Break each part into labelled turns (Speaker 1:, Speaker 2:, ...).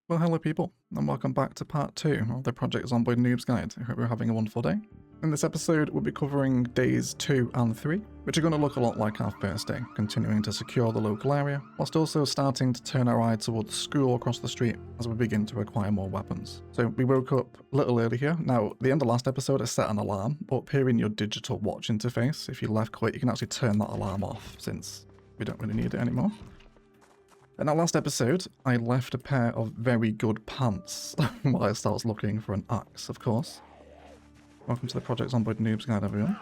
Speaker 1: Well, hello people, and welcome back to part 2 of the Project Zomboid Noobs Guide. I hope you're having a wonderful day. In this episode, we'll be covering days 2 and 3, which are going to look a lot like our first day, continuing to secure the local area, whilst also starting to turn our eye towards the school across the street as we begin to acquire more weapons. So we woke up a little early here. Now, at the end of last episode, I set an alarm, but up here in your digital watch interface, if you left click, you can actually turn that alarm off, since we don't really need it anymore. In our last episode, I left a pair of very good pants whilst I was looking for an axe, of course. Welcome to the Project Zomboid Noobs Guide, everyone,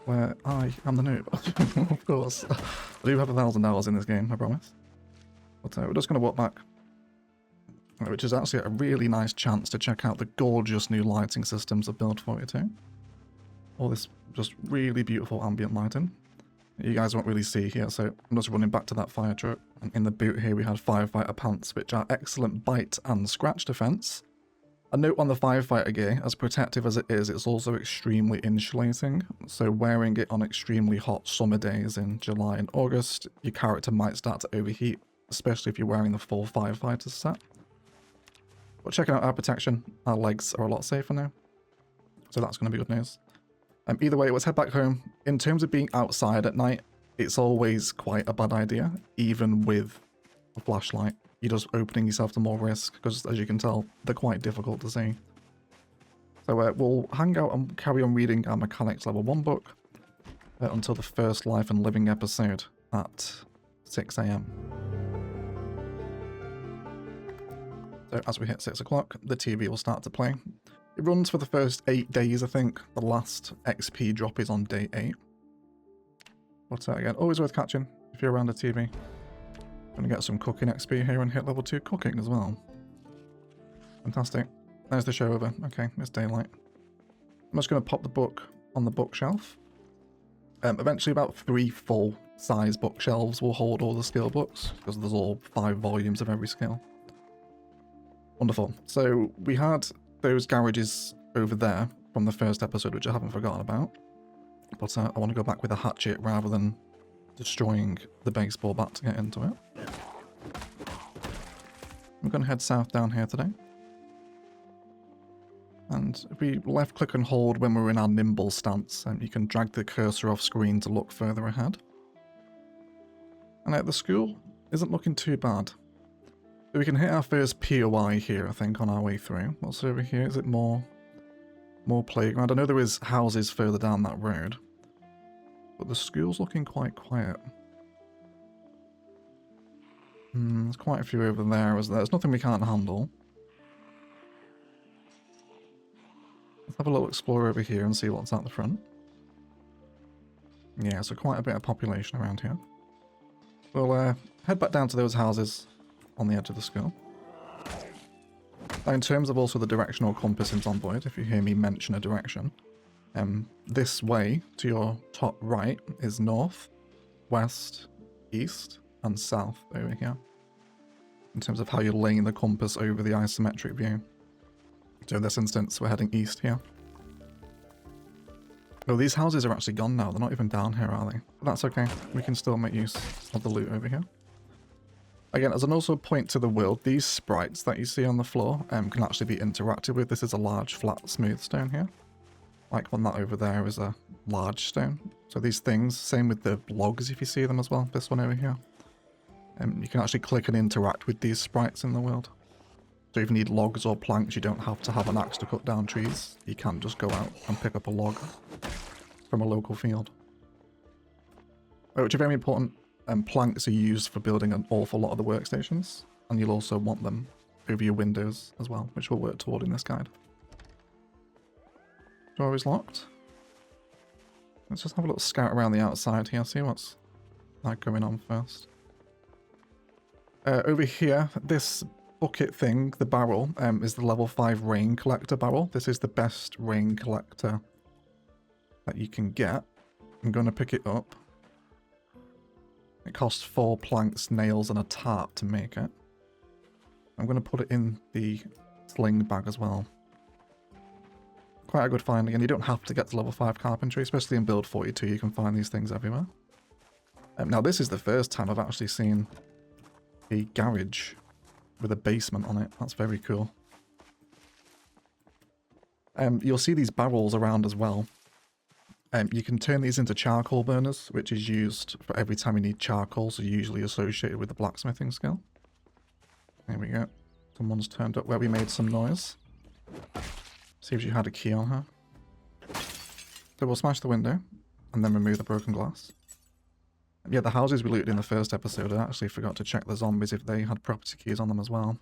Speaker 1: where I am the noob, of course. I do have 1,000 hours in this game, I promise. But we're just going to walk back, which is actually a really nice chance to check out the gorgeous new lighting systems of Build 42. All this just really beautiful ambient lighting. You guys won't really see here, so I'm just running back to that fire truck. And in the boot here we had firefighter pants, which are excellent bite and scratch defense. A note on the firefighter gear, as protective as it is, it's also extremely insulating. So wearing it on extremely hot summer days in July and August, your character might start to overheat, especially if you're wearing the full firefighter set. But checking out our protection, our legs are a lot safer now. So that's going to be good news. Either way, let's head back home. In terms of being outside at night, it's always quite a bad idea, even with a flashlight. You're just opening yourself to more risk, because as you can tell, they're quite difficult to see. So we'll hang out and carry on reading our Mechanics Level 1 book until the first Life and Living episode at 6 AM. So as we hit 6 o'clock, the TV will start to play. It runs for the first 8 days, I think. The last XP drop is on day 8. But again, always worth catching if you're around a TV. Gonna get some cooking XP here and hit level 2 cooking as well. Fantastic. There's the show over. Okay, it's daylight. I'm just gonna pop the book on the bookshelf. Eventually about 3 full-size bookshelves will hold all the skill books, because there's all 5 volumes of every skill. Wonderful. So we had those garages over there from the first episode, which I haven't forgotten about. But I want to go back with a hatchet rather than destroying the baseball bat to get into it. We're going to head south down here today. And if we left click and hold when we're in our nimble stance, you can drag the cursor off screen to look further ahead. And the school isn't looking too bad. So we can hit our first POI here, I think, on our way through. What's over here? Is it more playground? I know there is houses further down that road, but the school's looking quite quiet. There's quite a few over there, isn't there? There's nothing we can't handle. Let's have a little explore over here and see what's at the front. Yeah, so quite a bit of population around here. We'll head back down to those houses on the edge of the school. Now, in terms of also the directional compass in Zomboid, if you hear me mention a direction, this way to your top right is north, west, east, and south over here. In terms of how you're laying the compass over the isometric view. So in this instance, we're heading east here. Oh, these houses are actually gone now. They're not even down here, are they? But that's okay. We can still make use of the loot over here. Again, as an also point to the world, these sprites that you see on the floor can actually be interacted with. This is a large, flat, smooth stone here. Like one that over there is a large stone. So these things, same with the logs if you see them as well. This one over here. You can actually click and interact with these sprites in the world. So if you need logs or planks, you don't have to have an axe to cut down trees. You can just go out and pick up a log from a local field. Which are very important. Planks are used for building an awful lot of the workstations, and you'll also want them over your windows as well, which we'll work toward in this guide. Door is locked. Let's just have a little scout around the outside here, see what's going on first. Over here, this bucket thing, the barrel, is the level 5 rain collector barrel. This is the best rain collector that you can get. I'm going to pick it up. It costs 4 planks, nails, and a tarp to make it. I'm going to put it in the sling bag as well. Quite a good find. Again, you don't have to get to level 5 carpentry, especially in build 42. You can find these things everywhere. Now, this is the first time I've actually seen a garage with a basement on it. That's very cool. You'll see these barrels around as well. You can turn these into charcoal burners, which is used for every time you need charcoal, so usually associated with the blacksmithing skill. There we go. Someone's turned up where we made some noise. See if she had a key on her. So we'll smash the window, and then remove the broken glass. Yeah, the houses we looted in the first episode, I actually forgot to check the zombies if they had property keys on them as well.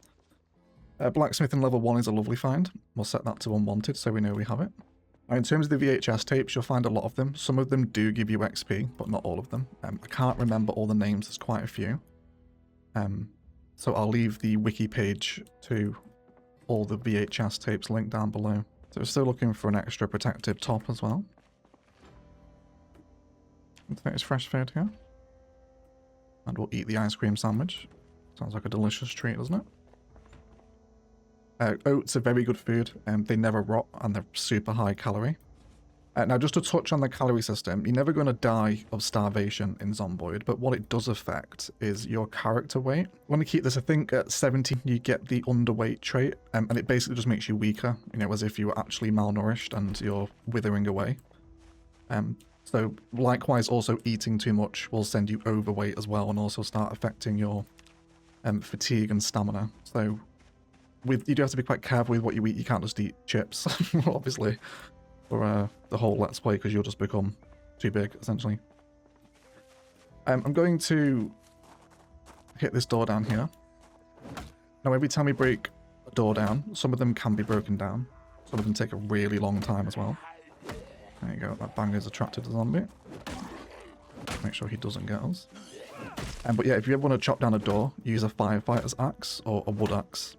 Speaker 1: Blacksmithing level 1 is a lovely find. We'll set that to unwanted so we know we have it. Now, in terms of the VHS tapes, you'll find a lot of them. Some of them do give you XP, but not all of them. I can't remember all the names, there's quite a few. So I'll leave the wiki page to all the VHS tapes linked down below. So we're still looking for an extra protective top as well. There's fresh food here. And we'll eat the ice cream sandwich. Sounds like a delicious treat, doesn't it? Oats are very good food, and they never rot, and they're super high calorie. Now, just to touch on the calorie system, you're never going to die of starvation in Zomboid, but what it does affect is your character weight. I want to keep this, I think, at 70, you get the underweight trait, and it basically just makes you weaker, you know, as if you were actually malnourished and you're withering away. So, likewise, also eating too much will send you overweight as well, and also start affecting your fatigue and stamina. So, you do have to be quite careful with what you eat. You can't just eat chips, obviously, for the whole Let's Play, because you'll just become too big, essentially. I'm going to hit this door down here. Now, every time we break a door down, some of them can be broken down. Some of them take a really long time as well. There you go, that banger's attracted to the zombie. Make sure he doesn't get us. But yeah, if you ever want to chop down a door, use a firefighter's axe or a wood axe.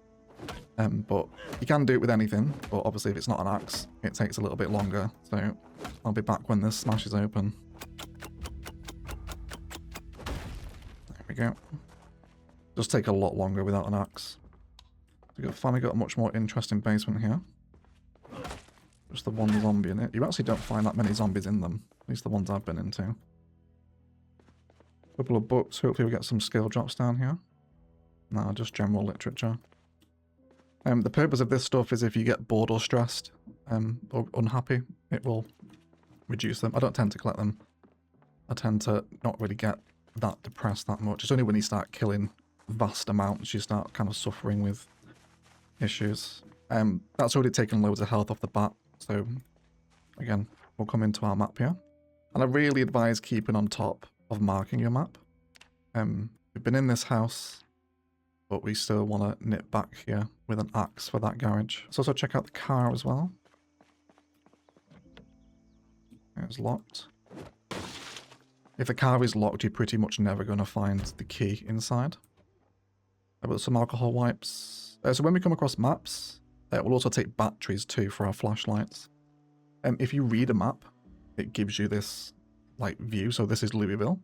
Speaker 1: But you can do it with anything, but obviously if it's not an axe, it takes a little bit longer. So I'll be back when this smashes open. There we go. Does take a lot longer without an axe. We've finally got a much more interesting basement here. Just the one zombie in it. You actually don't find that many zombies in them, at least the ones I've been into. Couple of books, hopefully we get some skill drops down here. Nah, just general literature. The purpose of this stuff is if you get bored or stressed or unhappy, it will reduce them. I don't tend to collect them. I tend to not really get that depressed that much. It's only when you start killing vast amounts you start kind of suffering with issues. That's already taken loads of health off the bat. So again, we'll come into our map here. And I really advise keeping on top of marking your map. We've been in this house, but we still want to nip back here with an axe for that garage. Let's also check out the car as well. It's locked. If the car is locked, you're pretty much never going to find the key inside. I've got some alcohol wipes. So when we come across maps, we'll also take batteries too for our flashlights. If you read a map, it gives you this like view. So this is Louisville,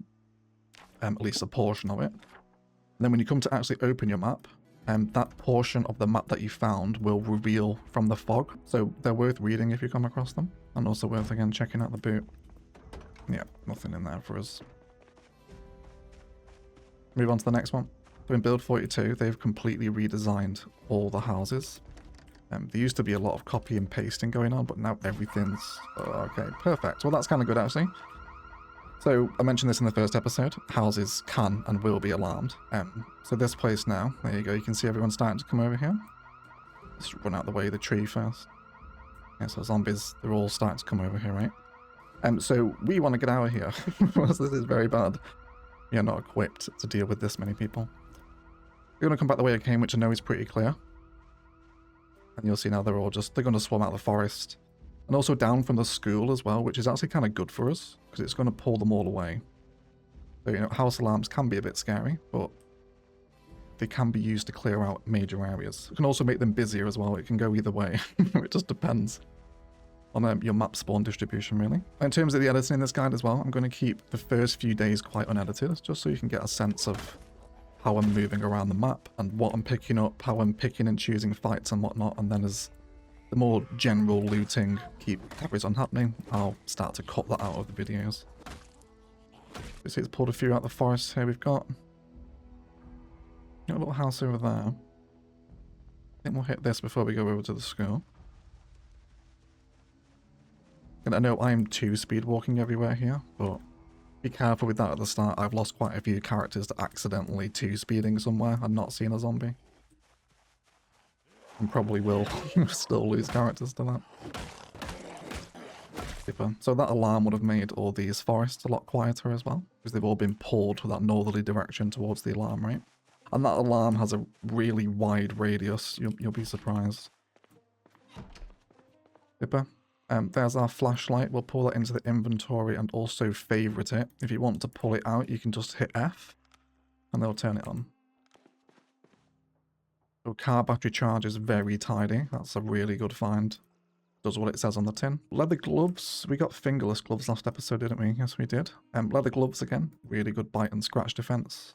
Speaker 1: at least a portion of it. And then when you come to actually open your map, that portion of the map that you found will reveal from the fog. So they're worth reading if you come across them. And also worth, again, checking out the boot. Yeah, nothing in there for us. Move on to the next one. So in Build 42, they've completely redesigned all the houses. There used to be a lot of copy and pasting going on, but now everything's... okay, perfect. Well, that's kind of good, actually. So, I mentioned this in the first episode, houses can and will be alarmed. So this place now, there you go, you can see everyone starting to come over here. Let's run out the way of the tree first. Yeah, so zombies, they're all starting to come over here, right? So we want to get out of here, because this is very bad. We are not equipped to deal with this many people. We're going to come back the way I came, which I know is pretty clear. And you'll see now they're going to swarm out of the forest. And also down from the school as well, which is actually kind of good for us, because it's going to pull them all away. So, you know, house alarms can be a bit scary, but they can be used to clear out major areas. It can also make them busier as well. It can go either way. It just depends on your map spawn distribution, really. In terms of the editing in this guide as well, I'm going to keep the first few days quite unedited, just so you can get a sense of how I'm moving around the map and what I'm picking up, how I'm picking and choosing fights and whatnot, and then as the more general looting carries on happening, I'll start to cut that out of the videos. You see it's pulled a few out of the forest here. We've got a little house over there. think we'll hit this before we go over to the school. And I know I'm 2-speed walking everywhere here, but be careful with that at the start. I've lost quite a few characters to accidentally 2-speeding somewhere and not seeing a zombie. And probably will still lose characters to that. Super. So that alarm would have made all these forests a lot quieter as well, because they've all been pulled to that northerly direction towards the alarm, right? And that alarm has a really wide radius. You'll be surprised. Super. There's our flashlight. We'll pull that into the inventory and also favorite it. If you want to pull it out, you can just hit F and they'll turn it on. So car battery charge is very tidy. That's a really good find. Does what it says on the tin. Leather gloves. We got fingerless gloves last episode, didn't we? Yes, we did. Leather gloves again. Really good bite and scratch defense.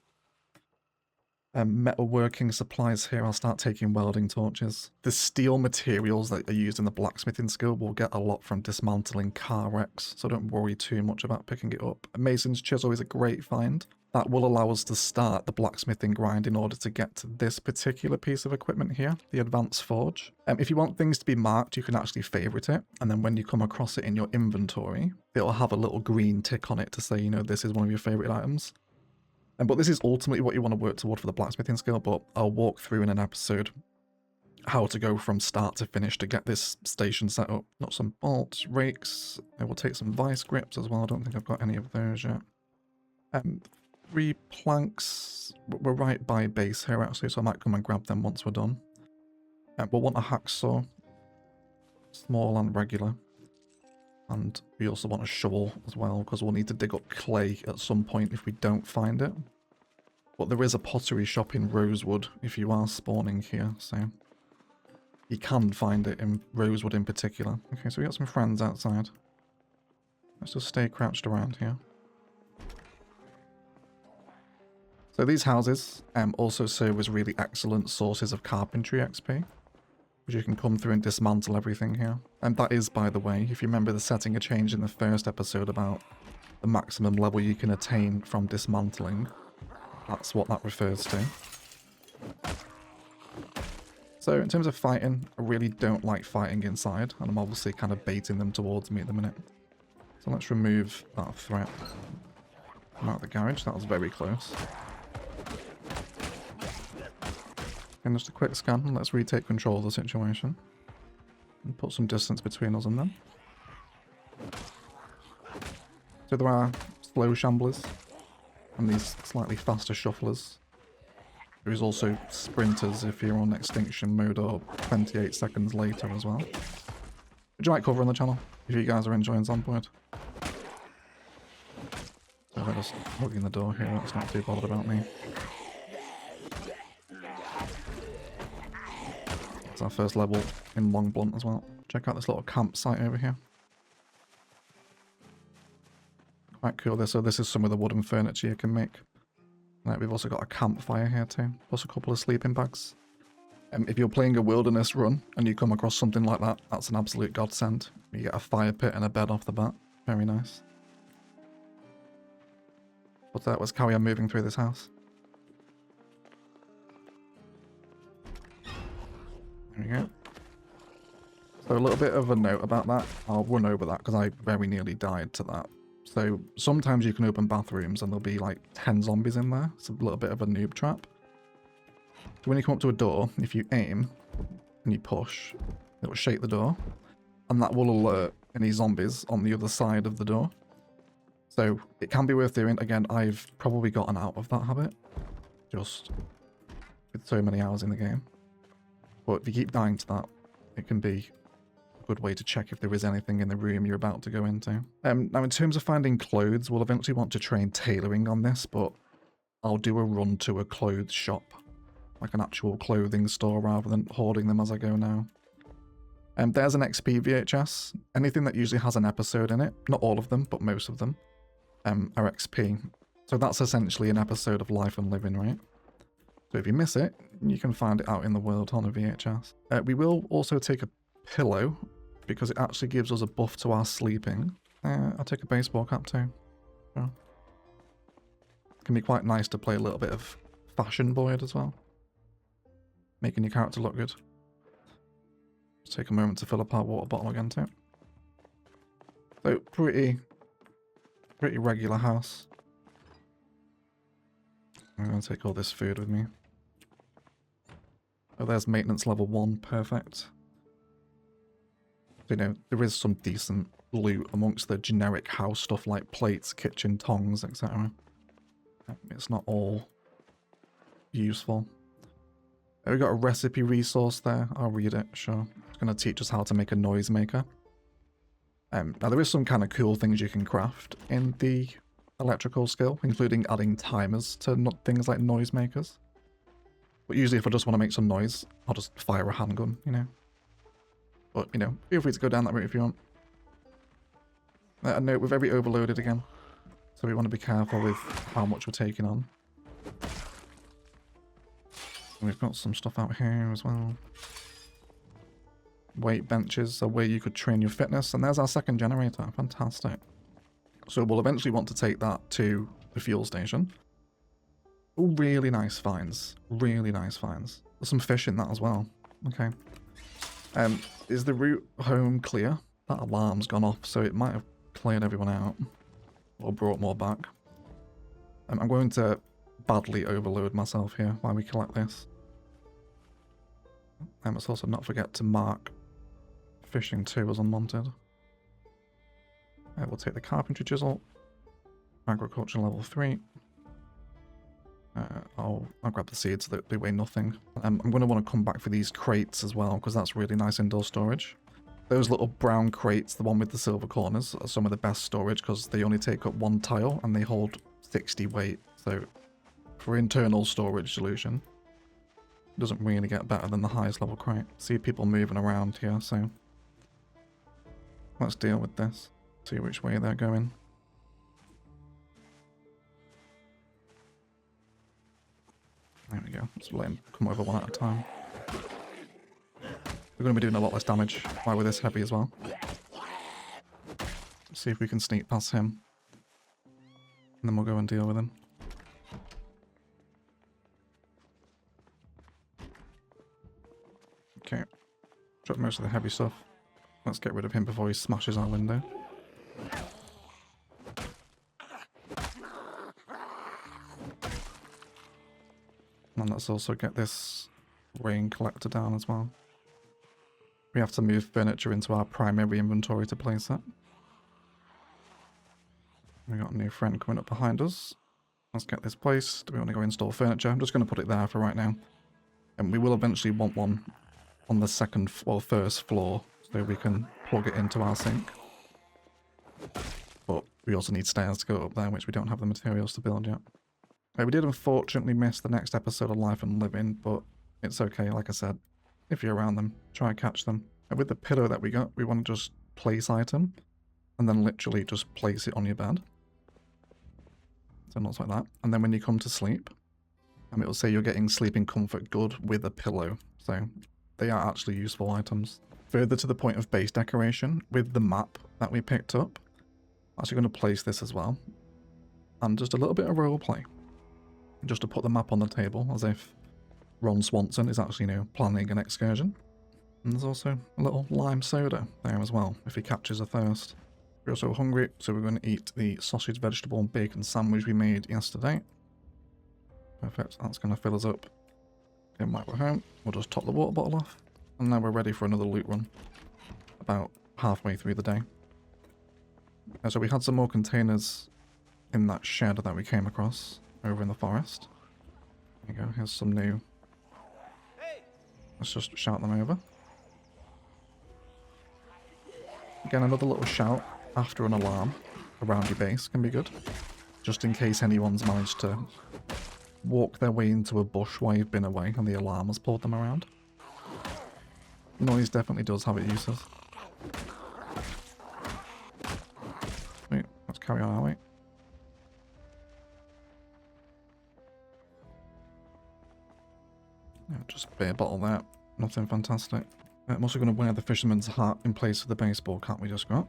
Speaker 1: Metalworking supplies here. I'll start taking welding torches. The steel materials that are used in the blacksmithing skill will get a lot from dismantling car wrecks, so don't worry too much about picking it up. A mason's chisel is a great find. That will allow us to start the blacksmithing grind in order to get to this particular piece of equipment here, the advanced forge. If you want things to be marked, you can actually favorite it, and then when you come across it in your inventory, it'll have a little green tick on it to say, you know, this is one of your favorite items. But this is ultimately what you want to work toward for the blacksmithing skill, but I'll walk through in an episode how to go from start to finish to get this station set up. Got some bolts, rakes, I will take some vice grips as well. I don't think I've got any of those yet. 3 planks. We're right by base here actually, so I might come and grab them once we're done. We'll want a hacksaw, small and regular. And we also want a shovel as well, because we'll need to dig up clay at some point if we don't find it. But there is a pottery shop in Rosewood if you are spawning here, so you can find it in Rosewood in particular. Okay, so we got some friends outside. Let's just stay crouched around here. So these houses also serve as really excellent sources of carpentry XP. Which you can come through and dismantle everything here. And that is, by the way, if you remember the setting a change in the first episode about the maximum level you can attain from dismantling. That's what that refers to. So in terms of fighting, I really don't like fighting inside, and I'm obviously kind of baiting them towards me at the minute. So let's remove that threat. Come out of the garage, that was very close. And just a quick scan, and let's retake control of the situation. And put some distance between us and them. So there are slow shamblers, and these slightly faster shufflers. There is also sprinters if you're on extinction mode or 28 seconds later as well. Would you like cover on the channel, if you guys are enjoying Zomboid? So they're just hugging the door here, that's not too bothered about me. Our first level in Long Blunt as well. Check out this little campsite over here. Quite cool this. So this is some of the wooden furniture you can make. Right, we've also got a campfire here too, plus a couple of sleeping bags. If you're playing a wilderness run and you come across something like that, that's an absolute godsend. You get a fire pit and a bed off the bat. Very nice. But let's carry on moving through this house. There we go. So a little bit of a note about that. I'll run over that because I very nearly died to that. So sometimes you can open bathrooms and there'll be like 10 zombies in there. It's a little bit of a noob trap. So when you come up to a door, if you aim and you push, it will shake the door. And that will alert any zombies on the other side of the door. So it can be worth doing. Again, I've probably gotten out of that habit. Just with so many hours in the game. But if you keep dying to that, it can be a good way to check if there is anything in the room you're about to go into. Now in terms of finding clothes, we'll eventually want to train tailoring on this, but I'll do a run to a clothes shop. Like an actual clothing store rather than hoarding them as I go now. There's an XP VHS. Anything that usually has an episode in it, not all of them, but most of them, are XP. So that's essentially an episode of Life and Living, right? So if you miss it, you can find it out in the world on a VHS. We will also take a pillow, because it actually gives us a buff to our sleeping. I'll take a baseball cap too. So, it can be quite nice to play a little bit of Fashion Boyd as well. Making your character look good. take a moment to fill up our water bottle again too. So pretty regular house. I'm going to take all this food with me. Oh, there's maintenance level 1, perfect. You know, there is some decent loot amongst the generic house stuff like plates, kitchen, tongs, etc. It's not all useful. We got a recipe resource there. I'll read it, sure. It's going to teach us how to make a noisemaker. Now there is some kind of cool things you can craft in the electrical skill, including adding timers to things like noisemakers. But usually if I just want to make some noise, I'll just fire a handgun, you know. But, you know, feel free to go down that route if you want. A note, we're very overloaded again. So we want to be careful with how much we're taking on. And we've got some stuff out here as well. Weight benches are where you could train your fitness. And there's our second generator. Fantastic. So we'll eventually want to take that to the fuel station. Oh, really nice finds. Really nice finds. There's some fish in that as well. Okay. Is the route home clear? That alarm's gone off, so it might have cleared everyone out. Or brought more back. I'm going to badly overload myself here while we collect this. Let's also not forget to mark fishing 2 as unwanted. We'll take the carpentry chisel. Agriculture level 3. I'll grab the seeds that they weigh nothing. I'm going to want to come back for these crates as well, because that's really nice indoor storage. Those little brown crates, the one with the silver corners, are some of the best storage because they only take up 1 tile and they hold 60 weight. So for internal storage solution, it doesn't really get better than the highest level crate. See people moving around here, so let's deal with this. See which way they're going. There we go. Just let him come over one at a time. We're going to be doing a lot less damage while we're this heavy as well. Let's see if we can sneak past him. And then we'll go and deal with him. Okay. Drop most of the heavy stuff. Let's get rid of him before he smashes our window. And let's also get this rain collector down as well. We have to move furniture into our primary inventory to place it. We got a new friend coming up behind us. Let's get this placed. Do we want to go install furniture? I'm just going to put it there for right now. And we will eventually want one on the second or first floor so we can plug it into our sink. But we also need stairs to go up there, which we don't have the materials to build yet. We did unfortunately miss the next episode of Life and Living, but it's okay, like I said. If you're around them, try and catch them. And with the pillow that we got, we want to just place item, and then literally just place it on your bed. So not like that. And then when you come to sleep, it will say you're getting sleeping comfort good with a pillow. So they are actually useful items. Further to the point of base decoration, with the map that we picked up, I'm actually going to place this as well. And just a little bit of roleplay. Just to put the map on the table, as if Ron Swanson is actually, you know, planning an excursion. And there's also a little lime soda there as well, if he catches a thirst. We're also hungry, so we're going to eat the sausage, vegetable, and bacon sandwich we made yesterday. Perfect, that's going to fill us up. Okay, right, we're home. We'll just top the water bottle off. And now we're ready for another loot run. About halfway through the day. So we had some more containers in that shed that we came across over in the forest. There you go, here's some new. Let's just shout them over. Again, another little shout after an alarm around your base can be good. Just in case anyone's managed to walk their way into a bush while you've been away and the alarm has pulled them around. Noise definitely does have its uses. Wait, let's carry on our way. Yeah, just beer bottle there. Nothing fantastic. I'm also going to wear the fisherman's hat in place of the baseball cap we just got.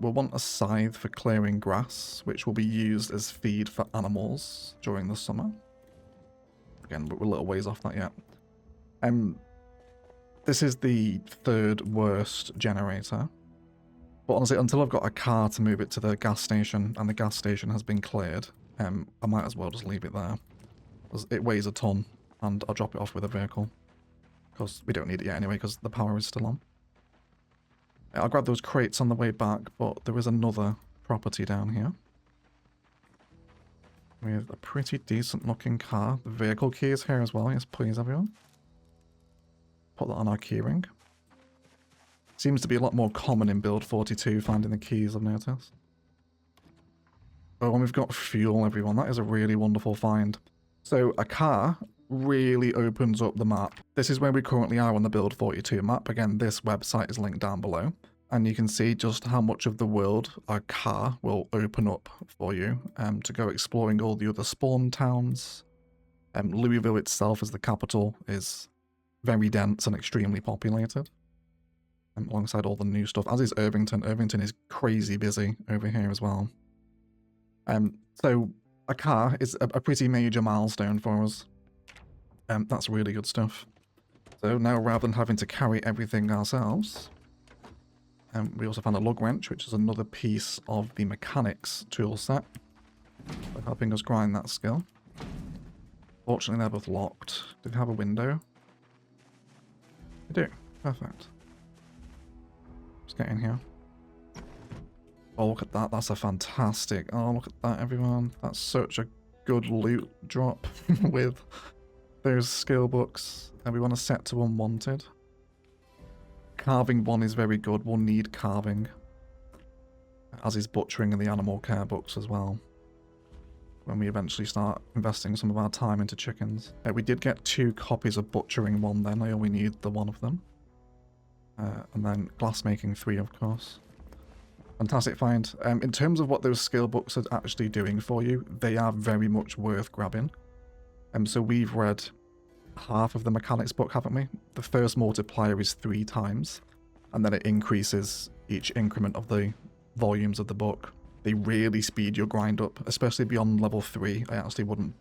Speaker 1: We'll want a scythe for clearing grass, which will be used as feed for animals during the summer. Again, we're a little ways off that yet. This is the third worst generator. But honestly, until I've got a car to move it to the gas station, and the gas station has been cleared, I might as well just leave it there. Because it weighs a ton, and I'll drop it off with a vehicle. Because we don't need it yet anyway, because the power is still on. I'll grab those crates on the way back, but there is another property down here. With a pretty decent looking car. The vehicle key is here as well, yes please everyone. Put that on our keyring. Seems to be a lot more common in build 42, finding the keys, I've noticed. Oh, and we've got fuel, everyone. That is a really wonderful find. So a car really opens up the map. This is where we currently are on the build 42 map. Again, this website is linked down below. And you can see just how much of the world a car will open up for you to go exploring all the other spawn towns. Louisville itself as the capital is very dense and extremely populated. Alongside all the new stuff, as is Irvington. Irvington is crazy busy over here as well. So a car is a pretty major milestone for us. That's really good stuff. So now rather than having to carry everything ourselves, we also found a lug wrench, which is another piece of the mechanics tool set, helping us grind that skill. Fortunately, they're both locked. Do they have a window? They do. Perfect. Let's get in here. Oh, look at that. That's a fantastic... Oh, look at that, everyone. That's such a good loot drop with those skill books. And we want to set to unwanted. Carving 1 is very good. We'll need carving. As is butchering and the animal care books as well. When we eventually start investing some of our time into chickens. We did get 2 copies of butchering 1 then. I only need the 1 of them. And then glassmaking 3, of course. Fantastic find. In terms of what those skill books are actually doing for you, they are very much worth grabbing. So we've read half of the mechanics book, haven't we? The first multiplier is 3 times, and then it increases each increment of the volumes of the book. They really speed your grind up, especially beyond level 3. I actually wouldn't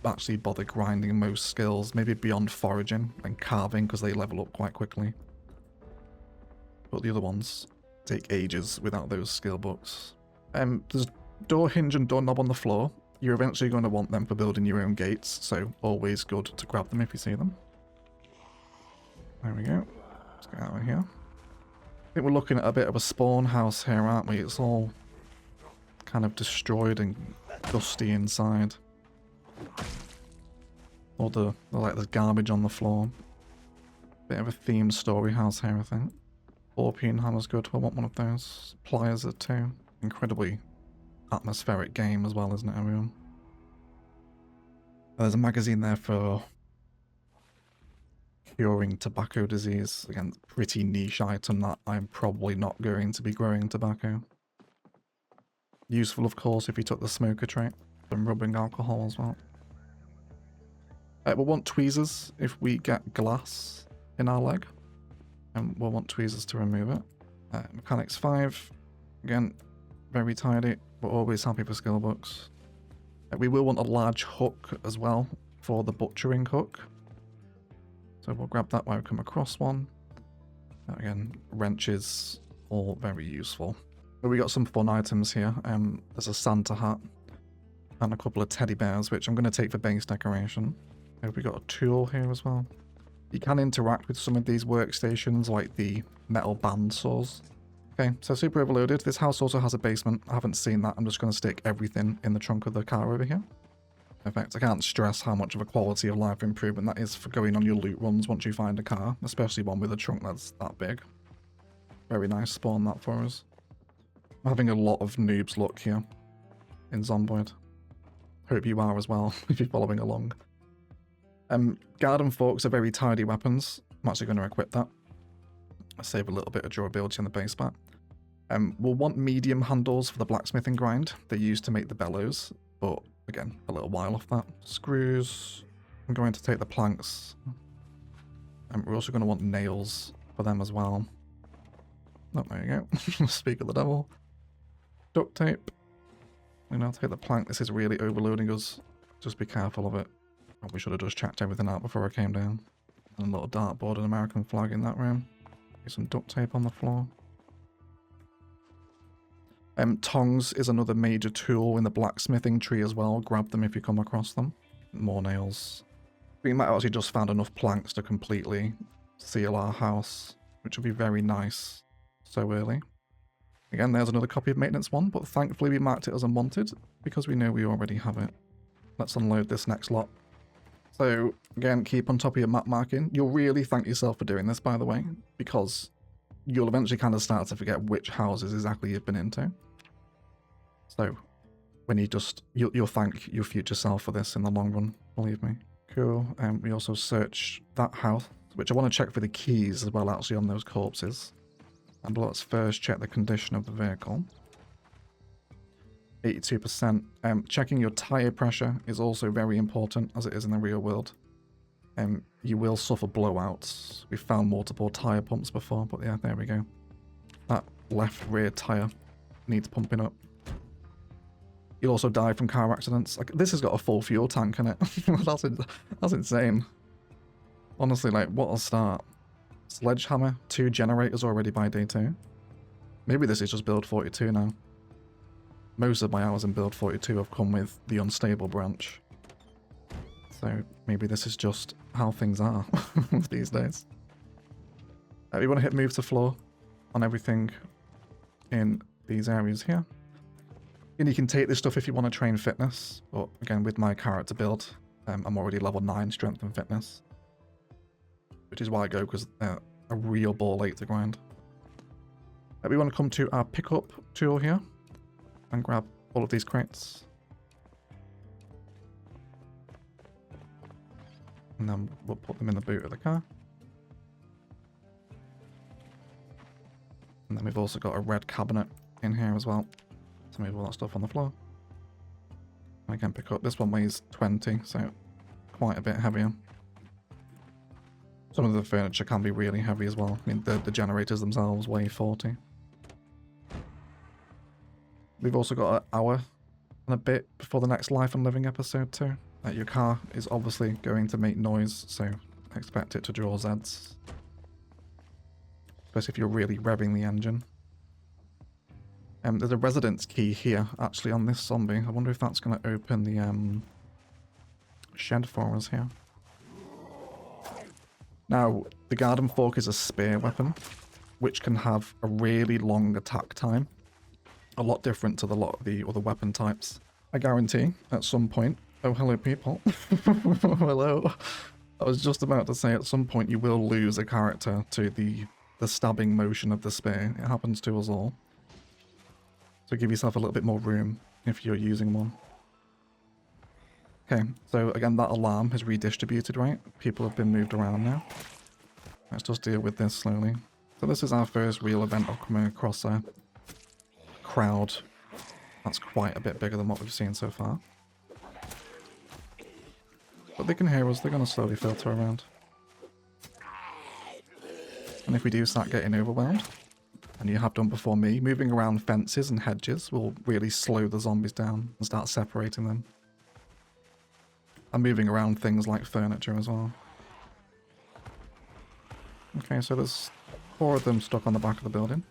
Speaker 1: actually bother grinding most skills, maybe beyond foraging and carving, because they level up quite quickly. But the other ones take ages without those skill books. There's door hinge and doorknob on the floor. You're eventually going to want them for building your own gates, so always good to grab them if you see them. There we go. Let's get out of here. I think we're looking at a bit of a spawn house here, aren't we? It's all kind of destroyed and dusty inside. Or like there's garbage on the floor. Bit of a themed story house here, I think. Scorpion hammer's good. I want one of those. Pliers are 2. Incredibly atmospheric game as well, isn't it, everyone? There's a magazine there for curing tobacco disease. Again, pretty niche item that I'm probably not going to be growing tobacco. Useful, of course, if you took the smoker trait. And rubbing alcohol as well. We'll want tweezers if we get glass in our leg. And we'll want tweezers to remove it. Mechanics 5. Again, very tidy. We're always happy for skill books. We will want a large hook as well for the butchering hook. So we'll grab that when we come across one. Again, wrenches, all very useful. But we got some fun items here. There's a Santa hat and a couple of teddy bears, which I'm going to take for base decoration. We got a tool here as well. You can interact with some of these workstations, like the metal band saws. Okay, so super overloaded. This house also has a basement. I haven't seen that. I'm just going to stick everything in the trunk of the car over here. Perfect. I can't stress how much of a quality of life improvement that is for going on your loot runs once you find a car, especially one with a trunk that's that big. Very nice spawn that for us. I'm having a lot of noobs luck here in Zomboid. Hope you are as well, if you're following along. Garden forks are very tidy weapons. I'm actually going to equip that. Save a little bit of durability on the base bat. We'll want medium handles for the blacksmithing grind. They're used to make the bellows, but again, a little while off that. Screws. I'm going to take the planks. And we're also going to want nails for them as well. Oh, there you go. Speak of the devil. Duct tape. And I'll take the plank. This is really overloading us. Just be careful of it. We should have just checked everything out before I came down. And a little dartboard and American flag in that room. Some duct tape on the floor. Tongs is another major tool in the blacksmithing tree as well. Grab them if you come across them. More nails. We might actually just found enough planks to completely seal our house, which would be very nice so early. Again, there's another copy of Maintenance 1, but thankfully we marked it as unwanted because we know we already have it. Let's unload this next lot. So, again, keep on top of your map marking. You'll really thank yourself for doing this, by the way, because you'll eventually kind of start to forget which houses exactly you've been into. So, when you'll thank your future self for this in the long run, believe me. Cool. We also search that house, which I want to check for the keys as well, actually, on those corpses. And let's first check the condition of the vehicle. 82%. Checking your tyre pressure is also very important, as it is in the real world. You will suffer blowouts. We found multiple tyre pumps before, but yeah, there we go. That left rear tyre needs pumping up. You'll also die from car accidents. Like, this has got a full fuel tank in it. That's insane. Honestly, like, what a start. Sledgehammer, 2 generators already by day 2. Maybe this is just build 42 now. Most of my hours in build 42 have come with the unstable branch. So maybe this is just how things are these days. We want to hit move to floor on everything in these areas here. And you can take this stuff if you want to train fitness, but again, with my character build, I'm already level 9 strength and fitness. Which is why I go, because they're a real ball ache to grind. We want to come to our pickup tool here and grab all of these crates. And then we'll put them in the boot of the car. And then we've also got a red cabinet in here as well. So move all that stuff on the floor. I can pick up, this one weighs 20, so quite a bit heavier. Some of the furniture can be really heavy as well. I mean, the generators themselves weigh 40. We've also got an hour and a bit before the next Life and Living episode too. Your car is obviously going to make noise, so expect it to draw Zeds. Especially if you're really revving the engine. There's a residence key here, actually, on this zombie. I wonder if that's going to open the shed for us here. Now, the garden fork is a spear weapon, which can have a really long attack time. A lot different to a lot of the other weapon types. I guarantee, at some point... Oh, hello, people. Hello. I was just about to say, at some point you will lose a character to the stabbing motion of the spear. It happens to us all. So give yourself a little bit more room if you're using one. Okay, so again, that alarm has redistributed, right? People have been moved around now. Let's just deal with this slowly. So this is our first real event of coming across a crowd that's quite a bit bigger than what we've seen so far. But they can hear us, they're going to slowly filter around. And if we do start getting overwhelmed, and you have done before me, moving around fences and hedges will really slow the zombies down and start separating them. And moving around things like furniture as well. Okay, so there's 4 of them stuck on the back of the building.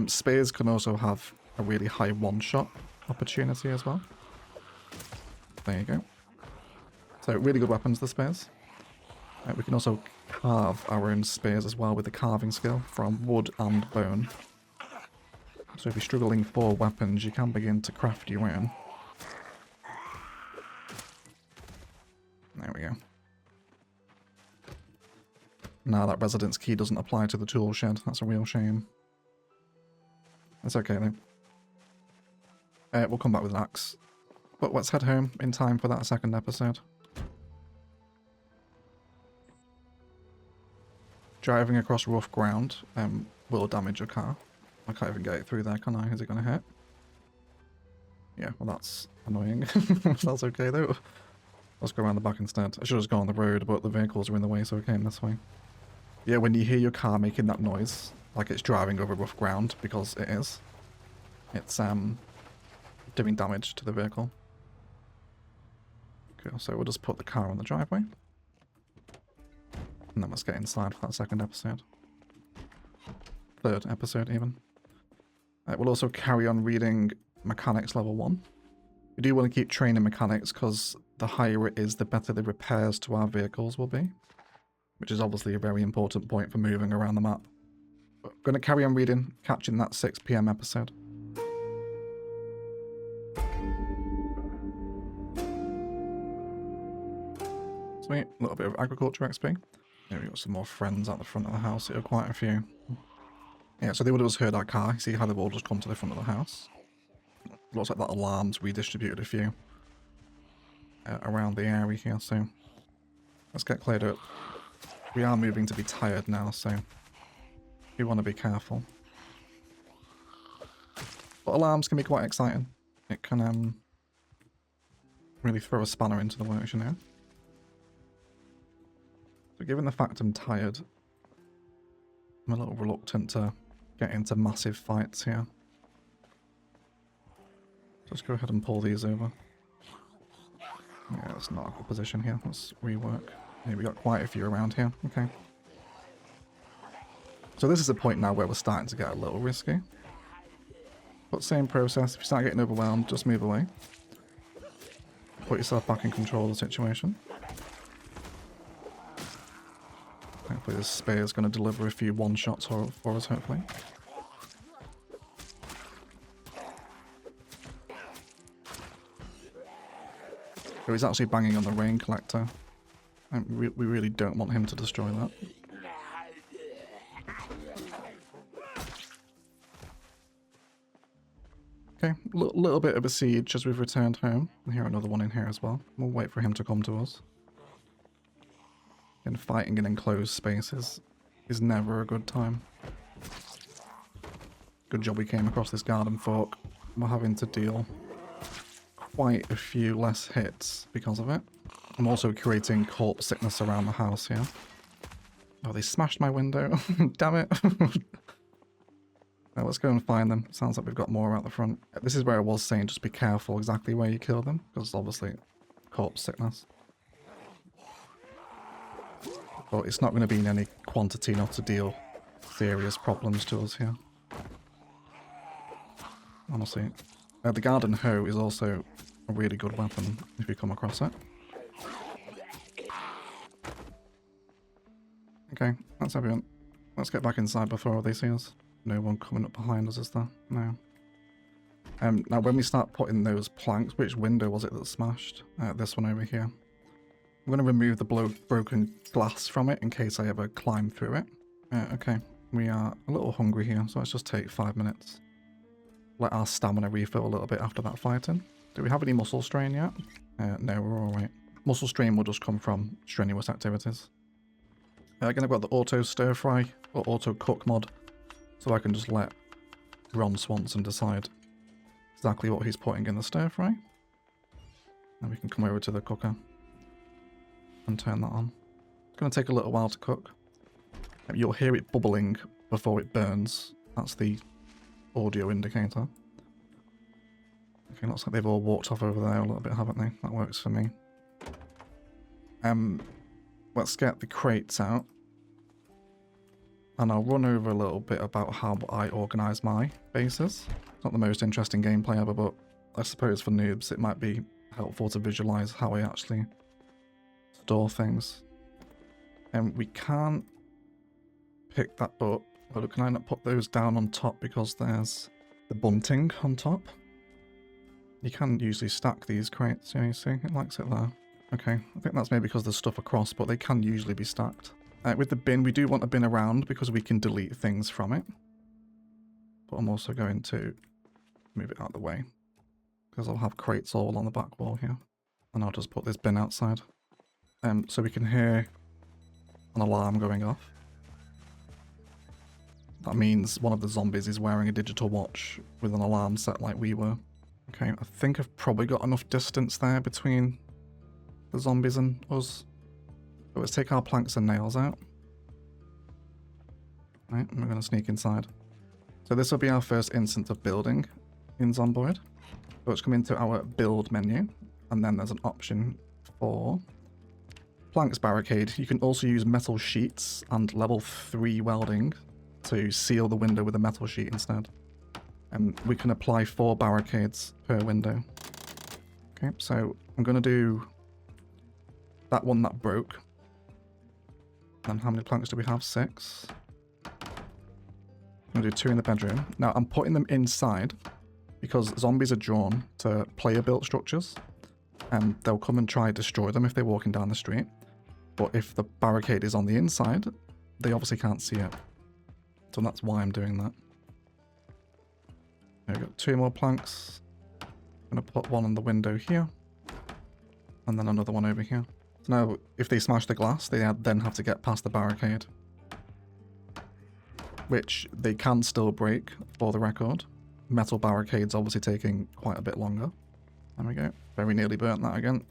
Speaker 1: Spears can also have a really high one-shot opportunity as well. There you go. So really good weapons, the spears. We can also carve our own spears as well with the carving skill from wood and bone. So if you're struggling for weapons, you can begin to craft your own. There we go. Now that residence key doesn't apply to the tool shed. That's a real shame. It's okay though. We'll come back with an axe. But let's head home in time for that second episode. Driving across rough ground will damage your car. I can't even get it through there, can I? Is it going to hit? Yeah, well that's annoying. That's okay though. Let's go around the back instead. I should have just gone on the road, but the vehicles are in the way, so I came this way. Yeah, when you hear your car making that noise, like it's driving over rough ground, because it is, it's doing damage to the vehicle. Cool, so we'll just put the car on the driveway. And then let's get inside for that second episode. Third episode, even. We'll also carry on reading Mechanics Level 1. We do want to keep training mechanics because the higher it is, the better the repairs to our vehicles will be. Which is obviously a very important point for moving around the map. But I'm going to carry on reading, catching that 6 PM episode. Sweet, a little bit of agriculture XP. Yeah, we got some more friends at the front of the house here, quite a few. Yeah, so they would have just heard our car. You see how they've all just come to the front of the house. Looks like that alarm's redistributed a few around the area here, so let's get cleared up. We are moving to be tired now, so we want to be careful. But alarms can be quite exciting. It can really throw a spanner into the works, you know. So given the fact I'm tired, I'm a little reluctant to get into massive fights here. Let's go ahead and pull these over. Yeah, that's not a good position here. Let's rework. Yeah, we got quite a few around here. Okay. So this is a point now where we're starting to get a little risky. But same process. If you start getting overwhelmed, just move away. Put yourself back in control of the situation. Hopefully this spear is going to deliver a few one-shots for us, hopefully. So he's actually banging on the rain collector. And we really don't want him to destroy that. Okay, little bit of a siege as we've returned home. I hear another one in here as well. We'll wait for him to come to us. And fighting in enclosed spaces is never a good time. Good job we came across this garden fork. We're having to deal quite a few less hits because of it. I'm also creating corpse sickness around the house here. Oh, they smashed my window. Damn it. Now let's go and find them. Sounds like we've got more out the front. This is where I was saying just be careful exactly where you kill them, because obviously corpse sickness. But it's not going to be in any quantity not to deal serious problems to us here. Honestly. The garden hoe is also a really good weapon if you come across it. Okay, that's everyone. Let's get back inside before they see us. No one coming up behind us, is there? No. Now when we start putting those planks, which window was it that smashed? This one over here. I'm going to remove the broken glass from it in case I ever climb through it. Okay, we are a little hungry here, so let's just take 5 minutes. Let our stamina refill a little bit after that fighting. Do we have any muscle strain yet? No, we're alright. Muscle strain will just come from strenuous activities. Again, I've got the auto stir fry or auto cook mod, so I can just let Ron Swanson decide exactly what he's putting in the stir fry. And we can come over to the cooker and turn that on. It's going to take a little while to cook. You'll hear it bubbling before it burns. That's the audio indicator. Okay, looks like they've all walked off over there a little bit, haven't they? That works for me. Let's get the crates out. And I'll run over a little bit about how I organise my bases. It's not the most interesting gameplay ever, but I suppose for noobs it might be helpful to visualise how I actually store things. And we can't pick that up, but can I not put those down on top because there's the bunting on top? You can usually stack these crates, yeah, you see, it likes it there. Okay, I think that's maybe because there's stuff across, but they can usually be stacked. With the bin, we do want a bin around because we can delete things from it. But I'm also going to move it out of the way because I'll have crates all on the back wall here. And I'll just put this bin outside. So we can hear an alarm going off. That means one of the zombies is wearing a digital watch with an alarm set like we were. Okay, I think I've probably got enough distance there between the zombies and us. So let's take our planks and nails out. Right, and we're going to sneak inside. So this will be our first instance of building in Zomboid. So let's come into our build menu, and then there's an option for planks barricade, you can also use metal sheets and level 3 welding to seal the window with a metal sheet instead. And we can apply 4 barricades per window. Okay, so I'm going to do that one that broke. And how many planks do we have? 6. I'm going to do 2 in the bedroom. Now, I'm putting them inside because zombies are drawn to player-built structures. And they'll come and try to destroy them if they're walking down the street. But if the barricade is on the inside, they obviously can't see it. So that's why I'm doing that. There we go, 2 more planks. I'm going to put one on the window here. And then another one over here. So now, if they smash the glass, they then have to get past the barricade. Which they can still break, for the record. Metal barricades obviously taking quite a bit longer. There we go. Very nearly burnt that again.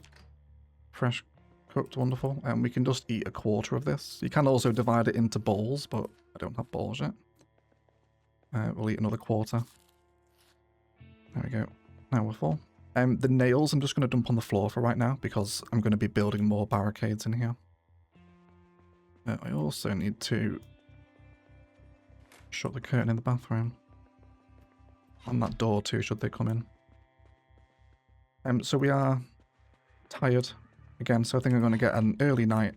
Speaker 1: Fresh cooked, wonderful. And we can just eat a quarter of this. You can also divide it into balls, but I don't have balls yet. We'll eat another quarter. There we go. Now we're full. The nails I'm just going to dump on the floor for right now because I'm going to be building more barricades in here. I also need to shut the curtain in the bathroom. And that door too, should they come in. So we are tired again, so I think I'm going to get an early night.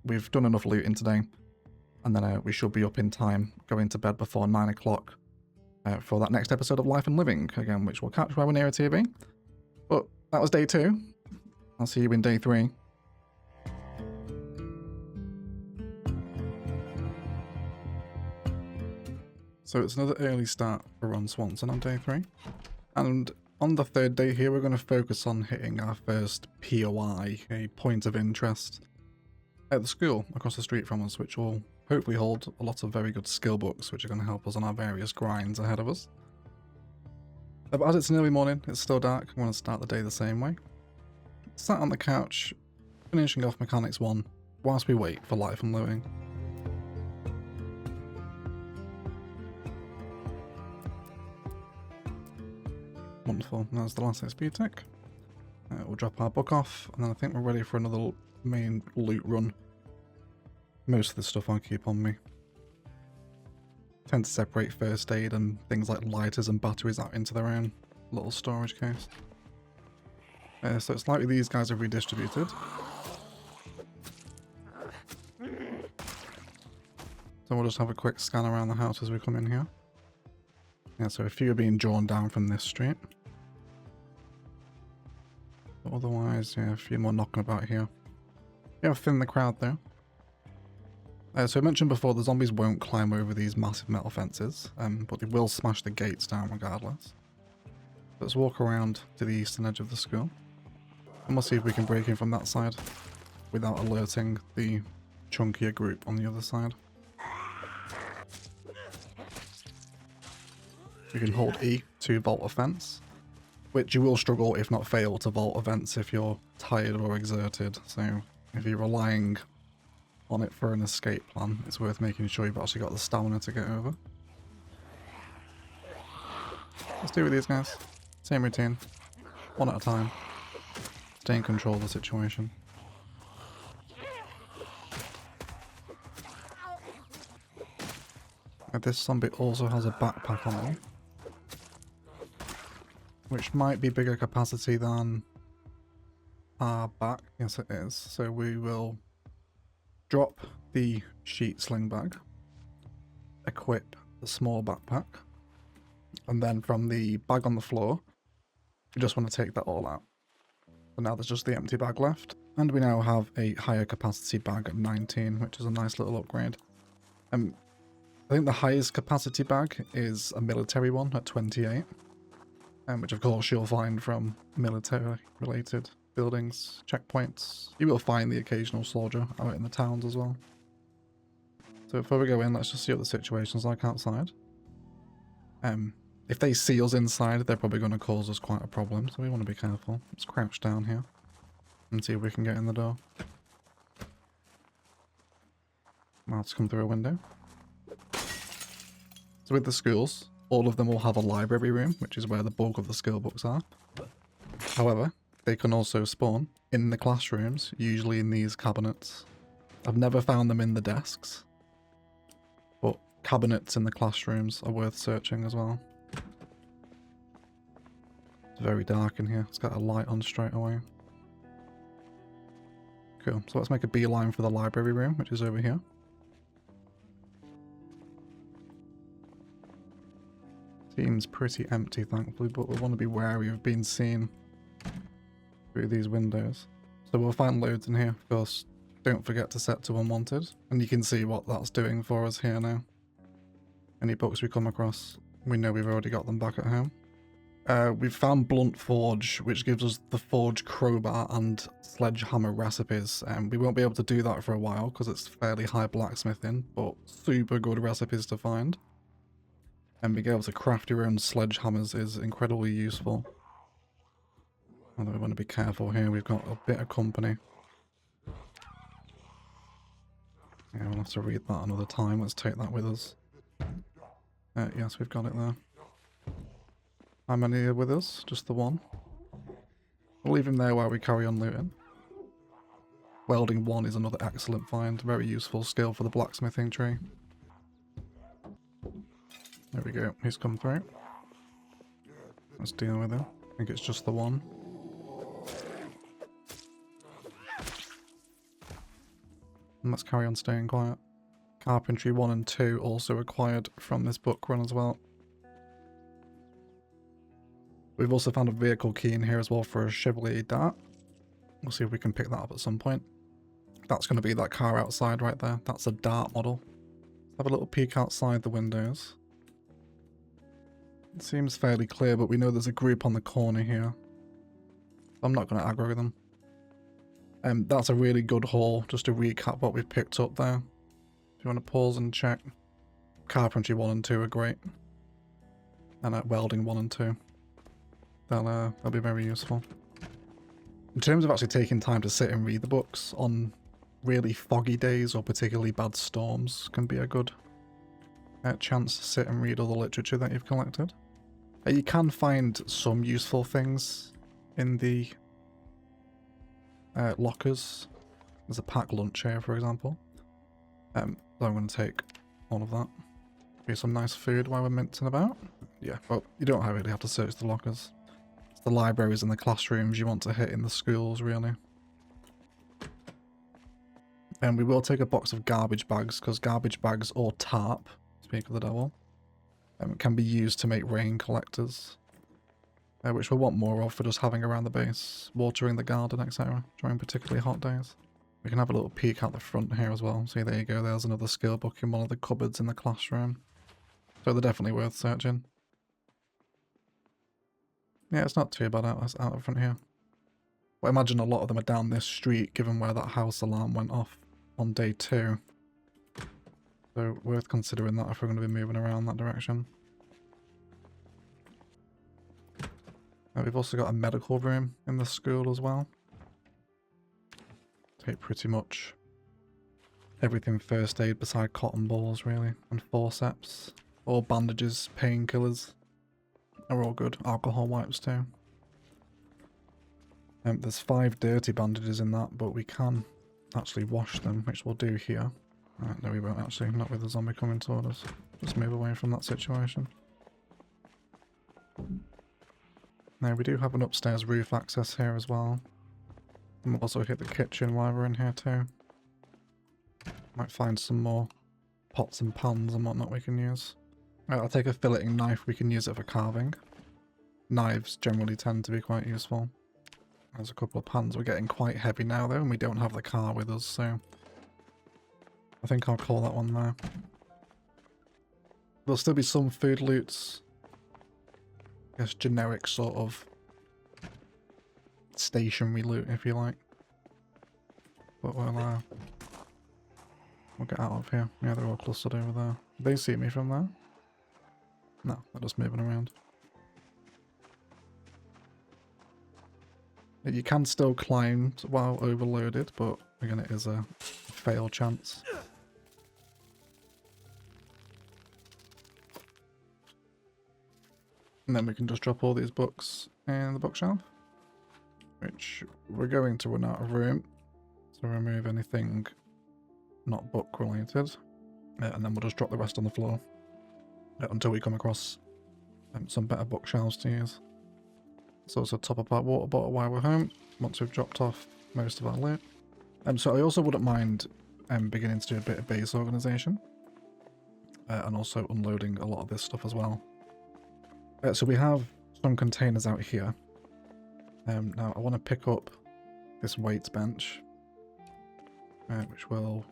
Speaker 1: We've done enough looting today. And then we should be up in time, going to bed before 9 o'clock for that next episode of Life and Living, again, which we'll catch while we're near a TV. But that was day 2. I'll see you in day 3. So it's another early start for Ron Swanson on day 3. And on the 3rd day here, we're going to focus on hitting our first POI, a point of interest, at the school across the street from us, which will hopefully hold a lot of very good skill books, which are going to help us on our various grinds ahead of us. But as it's an early morning, it's still dark, I'm going to start the day the same way. Sat on the couch, finishing off Mechanics 1, whilst we wait for Life and Living. Wonderful, that's the last XP tick. We'll drop our book off, and then I think we're ready for another main loot run. Most of the stuff I keep on me. Tend to separate first aid and things like lighters and batteries out into their own little storage case. So it's likely these guys are redistributed. So we'll just have a quick scan around the house as we come in here. Yeah, so a few are being drawn down from this street. But otherwise, yeah, a few more knocking about here. Yeah, thin the crowd there. So I mentioned before, the zombies won't climb over these massive metal fences, but they will smash the gates down regardless. Let's walk around to the eastern edge of the school, and we'll see if we can break in from that side without alerting the chunkier group on the other side. You can hold E to vault a fence, which you will struggle, if not fail, to vault a fence if you're tired or exerted. So if you're relying on it for an escape plan, it's worth making sure you've actually got the stamina to get over. Let's do it with these guys. Same routine. One at a time. Stay in control of the situation. This zombie also has a backpack on him, which might be bigger capacity than our back. Yes, it is. So we will drop the sheet sling bag, equip the small backpack, and then from the bag on the floor, we just want to take that all out. So now there's just the empty bag left, and we now have a higher capacity bag at 19, which is a nice little upgrade. I think the highest capacity bag is a military one at 28, which of course you'll find from military-related buildings, checkpoints. You will find the occasional soldier out in the towns as well. So before we go in, let's just see what the situation's like outside. If they see us inside, they're probably going to cause us quite a problem, so we want to be careful. Let's crouch down here and see if we can get in the door. Let's come through a window. So with the schools, all of them will have a library room, which is where the bulk of the skill books are. However, they can also spawn in the classrooms, usually in these cabinets. I've never found them in the desks, but cabinets in the classrooms are worth searching as well. It's very dark in here. It's got a light on straight away. Cool. So let's make a beeline for the library room, which is over here. Seems pretty empty, thankfully, but we want to be wary of being seen through these windows. So we'll find loads in here. Of course, don't forget to set to unwanted. And you can see what that's doing for us here now. Any books we come across, we know we've already got them back at home. We've found Blunt Forge, which gives us the Forge Crowbar and Sledgehammer recipes. We won't be able to do that for a while because it's fairly high blacksmithing, but super good recipes to find. And being able to craft your own sledgehammers is incredibly useful. Although we want to be careful here, we've got a bit of company. Yeah, we'll have to read that another time. Let's take that with us. Yes, we've got it there. How many are with us? Just the one. We'll leave him there while we carry on looting. Welding 1 is another excellent find. Very useful skill for the blacksmithing tree. There we go. He's come through. Let's deal with him. I think it's just the one. And let's carry on staying quiet. Carpentry 1 and 2 also acquired from this book run as well. We've also found a vehicle key in here as well for a Chevrolet Dart. We'll see if we can pick that up at some point. That's going to be that car outside right there. That's a Dart model. Let's have a little peek outside the windows. It seems fairly clear, but we know there's a group on the corner here. I'm not going to aggro them. That's a really good haul, just to recap what we've picked up there. If you want to pause and check. Carpentry 1 and 2 are great. And welding 1 and 2. They'll be very useful. In terms of actually taking time to sit and read the books on really foggy days or particularly bad storms can be a good chance to sit and read all the literature that you've collected. You can find some useful things in the lockers. There's a packed lunch here, for example. So I'm going to take all of that. Get some nice food while we're mincing about. Yeah, well, you don't really have to search the lockers. It's the libraries and the classrooms you want to hit in the schools, really. And we will take a box of garbage bags, because garbage bags or tarp, speak of the devil, can be used to make rain collectors, which we'll want more of for just having around the base, watering the garden, etc. during particularly hot days. We can have a little peek out the front here as well. See, there you go, there's another skill book in one of the cupboards in the classroom. So they're definitely worth searching. Yeah, it's not too bad out of front here. But I imagine a lot of them are down this street, given where that house alarm went off on day 2. So worth considering that if we're going to be moving around that direction. We've also got a medical room in the school as well. Take pretty much everything first aid beside cotton balls, really, and forceps. All bandages, painkillers are all good. Alcohol wipes too. There's 5 dirty bandages in that, but we can actually wash them, which we'll do here. No, we won't actually, not with the zombie coming toward us. Just move away from that situation. Now we do have an upstairs roof access here as well. And we'll also hit the kitchen while we're in here too. Might find some more pots and pans and whatnot we can use. Right, I'll take a filleting knife, we can use it for carving. Knives generally tend to be quite useful. There's a couple of pans. We're getting quite heavy now though, and we don't have the car with us, so I think I'll call that one there. There'll still be some food loots. I guess generic sort of stationary loot, if you like. But we'll get out of here. Yeah, they're all clustered over there. Did they see me from there? No, they're just moving around. You can still climb while overloaded, but again, it is a fail chance. And then we can just drop all these books in the bookshelf. Great. bench, we're going to run out of room. So remove anything not book related. And then we'll just drop the rest on the floor until we come across some better bookshelves to use. So it's a top up our water bottle while we're home, once we've dropped off most of our loot. So I also wouldn't mind beginning to do a bit of base organisation. And also unloading a lot of this stuff as well. So we have some containers out here. Now I want to pick up this weights bench, which will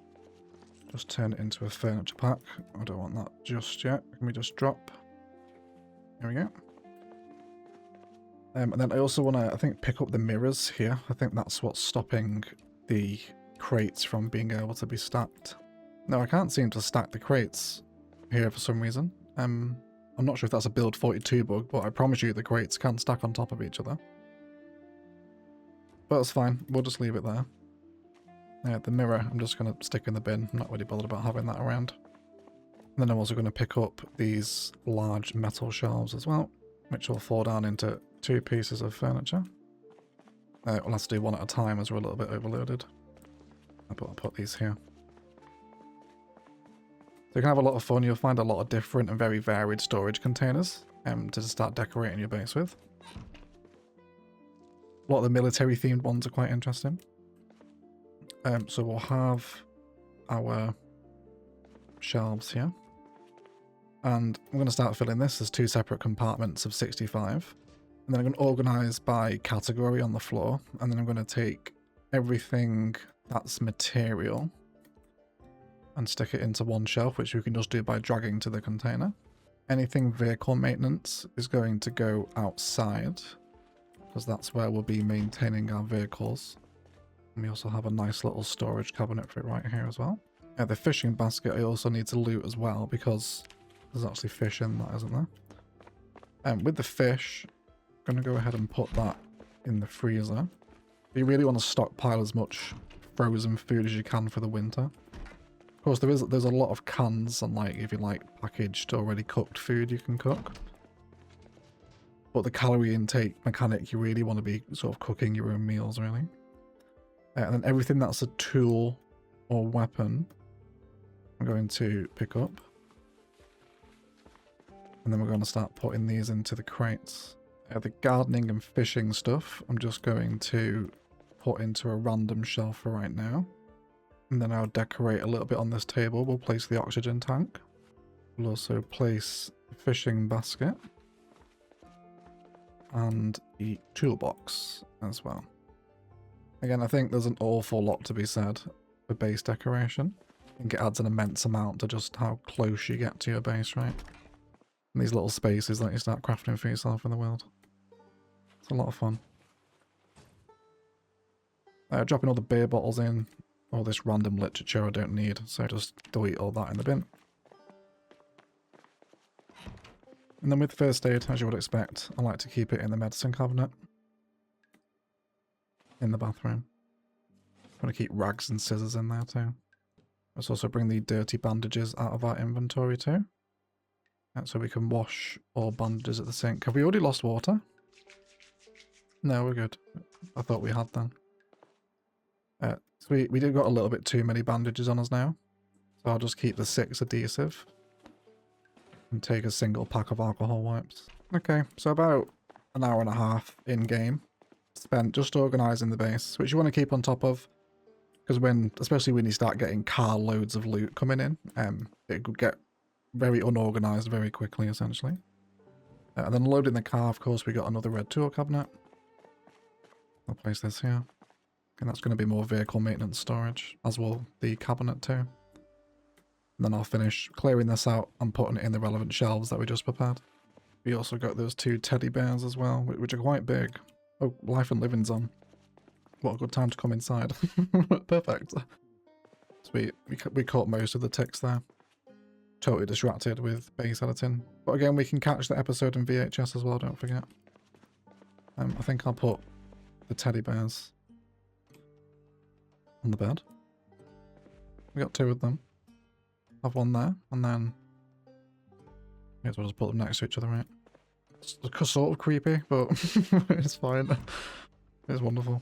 Speaker 1: just turn it into a furniture pack. I don't want that just yet. Can we just drop? There we go. And then I also want to, I think, pick up the mirrors here. I think that's what's stopping the crates from being able to be stacked. No, I can't seem to stack the crates here for some reason. I'm not sure if that's a build 42 bug, but I promise you the crates can stack on top of each other. But that's fine, we'll just leave it there. The mirror, I'm just going to stick in the bin. I'm not really bothered about having that around. And then I'm also going to pick up these large metal shelves as well, which will fall down into 2 pieces of furniture. We'll have to do one at a time as we're a little bit overloaded. But I'll put these here. So you can have a lot of fun. You'll find a lot of different and very varied storage containers to start decorating your base with. A lot of the military themed ones are quite interesting. So we'll have our shelves here. And I'm going to start filling this as 2 separate compartments of 65. And then I'm going to organize by category on the floor. And then I'm going to take everything that's material and stick it into one shelf, which we can just do by dragging to the container. Anything vehicle maintenance is going to go outside, because that's where we'll be maintaining our vehicles. And we also have a nice little storage cabinet for it right here as well. The fishing basket I also need to loot as well, because there's actually fish in that, isn't there? With the fish, I'm going to go ahead and put that in the freezer. You really want to stockpile as much frozen food as you can for the winter. Of course, there's a lot of cans and, like, if you like packaged already cooked food you can cook. But the calorie intake mechanic, you really want to be sort of cooking your own meals, really. And then everything that's a tool or weapon, I'm going to pick up. And then we're going to start putting these into the crates. The gardening and fishing stuff, I'm just going to put into a random shelf for right now. And then I'll decorate a little bit on this table. We'll place the oxygen tank. We'll also place the fishing basket. And the toolbox as well. Again, I think there's an awful lot to be said for base decoration. I think it adds an immense amount to just how close you get to your base, right? And these little spaces that you start crafting for yourself in the world. It's a lot of fun. Dropping all the beer bottles in. All this random literature I don't need, so just delete all that in the bin. And then with first aid, as you would expect, I like to keep it in the medicine cabinet. In the bathroom. I'm going to keep rags and scissors in there too. Let's also bring the dirty bandages out of our inventory too. So we can wash all bandages at the sink. Have we already lost water? No, we're good. I thought we had then. So we did got a little bit too many bandages on us now. So I'll just keep the 6 adhesive. And take a single pack of alcohol wipes. Okay, so about an hour and a half in-game. Spent just organising the base, which you want to keep on top of. Because especially when you start getting car loads of loot coming in, it could get very unorganised very quickly, essentially. And then loading the car, of course, we got another red tool cabinet. I'll place this here. And that's going to be more vehicle maintenance storage, as will the cabinet too. And then I'll finish clearing this out and putting it in the relevant shelves that we just prepared. We also got those 2 teddy bears as well, which are quite big. Oh, Life and Living's on. What a good time to come inside. Perfect. Sweet. We caught most of the ticks there. Totally distracted with base editing. But again, we can catch the episode in VHS as well, don't forget. I think I'll put the teddy bears on the bed. We got 2 of them. Have one there, and then I guess we'll just put them next to each other, right? It's sort of creepy, but it's fine. It's wonderful.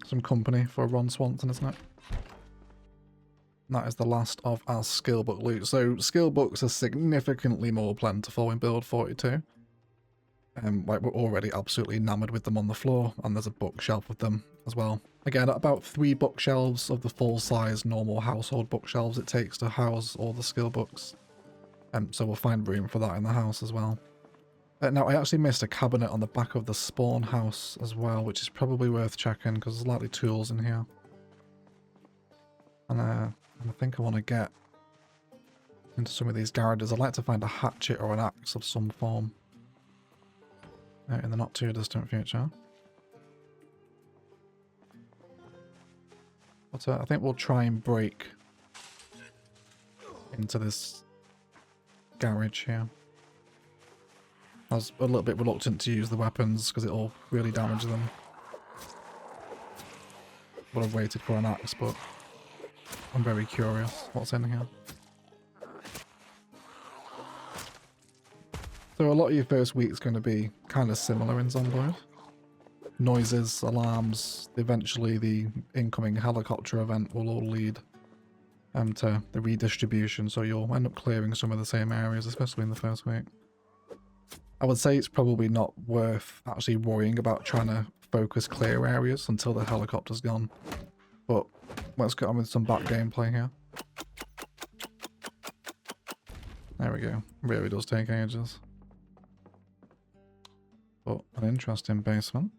Speaker 1: Some company for Ron Swanson, isn't it? And that is the last of our skill book loot. So skill books are significantly more plentiful in build 42. Like we're already absolutely enamored with them on the floor, and there's a bookshelf of them as well. Again, about 3 bookshelves of the full-size normal household bookshelves it takes to house all the skill books. So we'll find room for that in the house as well. Now, I actually missed a cabinet on the back of the spawn house as well, which is probably worth checking because there's likely tools in here. And I think I want to get into some of these garages. I'd like to find a hatchet or an axe of some form in the not too distant future. But I think we'll try and break into this garage here. I was a little bit reluctant to use the weapons because it'll really damage them. Would have waited for an axe, but I'm very curious what's in here. So a lot of your first week's going to be kind of similar in Zomboid. Noises, alarms, eventually the incoming helicopter event will all lead to the redistribution, so you'll end up clearing some of the same areas, especially in the first week. I would say it's probably not worth actually worrying about trying to focus clear areas until the helicopter's gone. But let's get on with some back gameplay here. There we go. Really does take ages. But an interesting basement.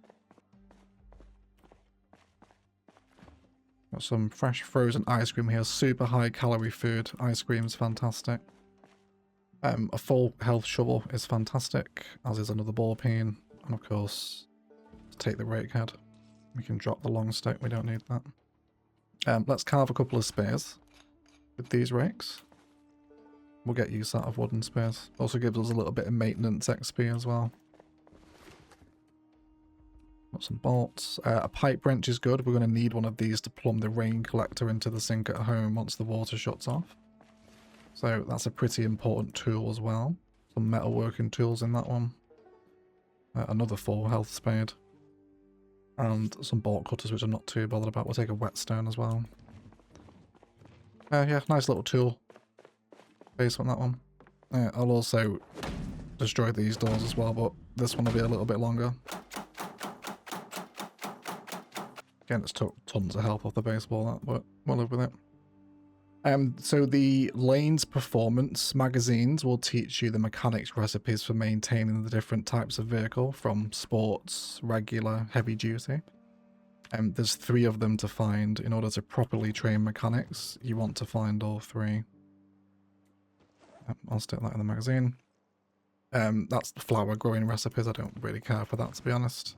Speaker 1: Got some fresh frozen ice cream here. Super high calorie food. Ice cream's fantastic. A full health shovel is fantastic, as is another ball peen. And of course, to take the rake head. We can drop the long stick, we don't need that. Let's carve a couple of spears with these rakes. We'll get use out of wooden spears. Also gives us a little bit of maintenance XP as well. Got some bolts. A pipe wrench is good. We're going to need one of these to plumb the rain collector into the sink at home once the water shuts off. So that's a pretty important tool as well. Some metalworking tools in that one. Another full health spade. And some bolt cutters, which I'm not too bothered about. We'll take a whetstone as well. Yeah, nice little tool. Base on that one. I'll also destroy these doors as well, but this one will be a little bit longer. Again, it's took tons of health off the baseball, that, but we'll live with it. So the lanes performance magazines will teach you the mechanics recipes for maintaining the different types of vehicle, from sports, regular, heavy duty. There's 3 of them to find. In order to properly train mechanics, you want to find all 3. I'll stick that in the magazine. That's the flower growing recipes. I don't really care for that, to be honest.